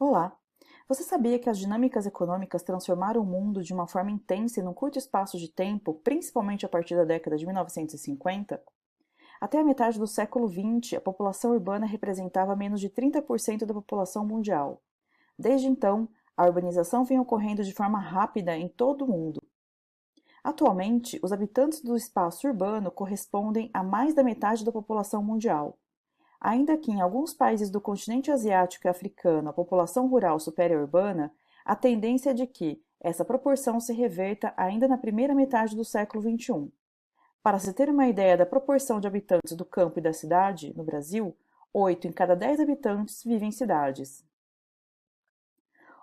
Olá! Você sabia que as dinâmicas econômicas transformaram o mundo de uma forma intensa em um curto espaço de tempo, principalmente a partir da década de 1950? Até a metade do século XX, a população urbana representava menos de 30% da população mundial. Desde então, a urbanização vem ocorrendo de forma rápida em todo o mundo. Atualmente, os habitantes do espaço urbano correspondem a mais da metade da população mundial. Ainda que em alguns países do continente asiático e africano a população rural supere a urbana, a tendência é de que essa proporção se reverta ainda na primeira metade do século XXI. Para se ter uma ideia da proporção de habitantes do campo e da cidade, no Brasil, 8 em cada 10 habitantes vivem em cidades.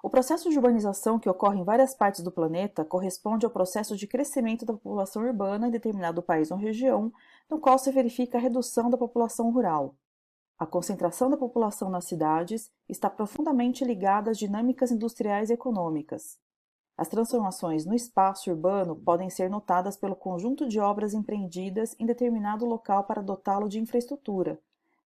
O processo de urbanização que ocorre em várias partes do planeta corresponde ao processo de crescimento da população urbana em determinado país ou região, no qual se verifica a redução da população rural. A concentração da população nas cidades está profundamente ligada às dinâmicas industriais e econômicas. As transformações no espaço urbano podem ser notadas pelo conjunto de obras empreendidas em determinado local para dotá-lo de infraestrutura,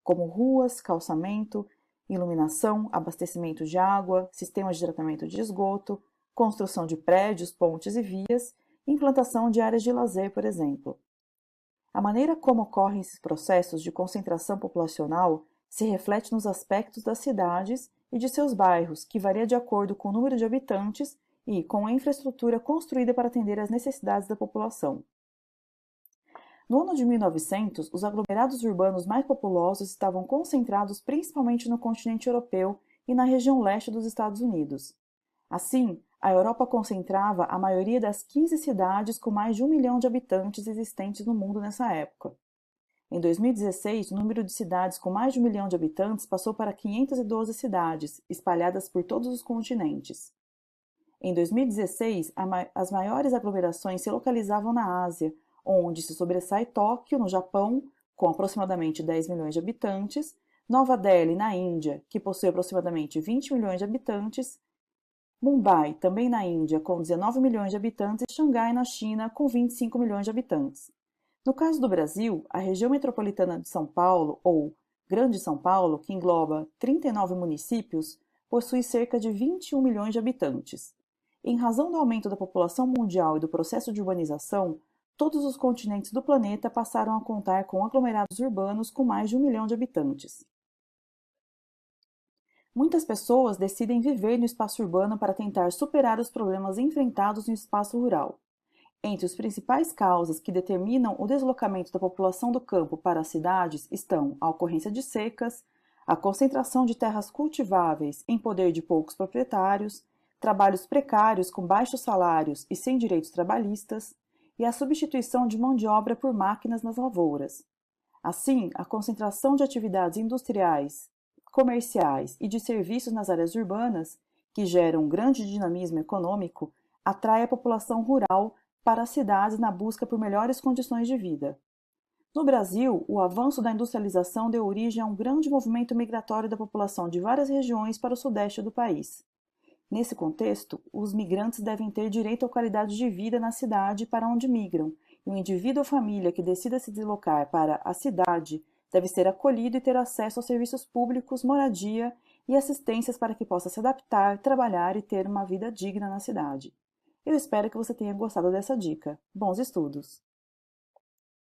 como ruas, calçamento, iluminação, abastecimento de água, sistemas de tratamento de esgoto, construção de prédios, pontes e vias, e implantação de áreas de lazer, por exemplo. A maneira como ocorrem esses processos de concentração populacional se reflete nos aspectos das cidades e de seus bairros, que varia de acordo com o número de habitantes e com a infraestrutura construída para atender às necessidades da população. No ano de 1900, os aglomerados urbanos mais populosos estavam concentrados principalmente no continente europeu e na região leste dos Estados Unidos. Assim, a Europa concentrava a maioria das 15 cidades com mais de 1 milhão de habitantes existentes no mundo nessa época. Em 2016, o número de cidades com mais de 1 milhão de habitantes passou para 512 cidades, espalhadas por todos os continentes. Em 2016, as maiores aglomerações se localizavam na Ásia, onde se sobressai Tóquio, no Japão, com aproximadamente 10 milhões de habitantes, Nova Delhi, na Índia, que possui aproximadamente 20 milhões de habitantes, Mumbai, também na Índia, com 19 milhões de habitantes, e Xangai, na China, com 25 milhões de habitantes. No caso do Brasil, a região metropolitana de São Paulo, ou Grande São Paulo, que engloba 39 municípios, possui cerca de 21 milhões de habitantes. Em razão do aumento da população mundial e do processo de urbanização, todos os continentes do planeta passaram a contar com aglomerados urbanos com mais de 1 milhão de habitantes. Muitas pessoas decidem viver no espaço urbano para tentar superar os problemas enfrentados no espaço rural. Entre as principais causas que determinam o deslocamento da população do campo para as cidades estão a ocorrência de secas, a concentração de terras cultiváveis em poder de poucos proprietários, trabalhos precários com baixos salários e sem direitos trabalhistas, e a substituição de mão de obra por máquinas nas lavouras. Assim, a concentração de atividades industriais, comerciais e de serviços nas áreas urbanas, que geram um grande dinamismo econômico, atrai a população rural para as cidades na busca por melhores condições de vida. No Brasil, o avanço da industrialização deu origem a um grande movimento migratório da população de várias regiões para o sudeste do país. Nesse contexto, os migrantes devem ter direito à qualidade de vida na cidade para onde migram, e o indivíduo ou família que decida se deslocar para a cidade deve ser acolhido e ter acesso aos serviços públicos, moradia e assistências para que possa se adaptar, trabalhar e ter uma vida digna na cidade. Eu espero que você tenha gostado dessa dica. Bons estudos!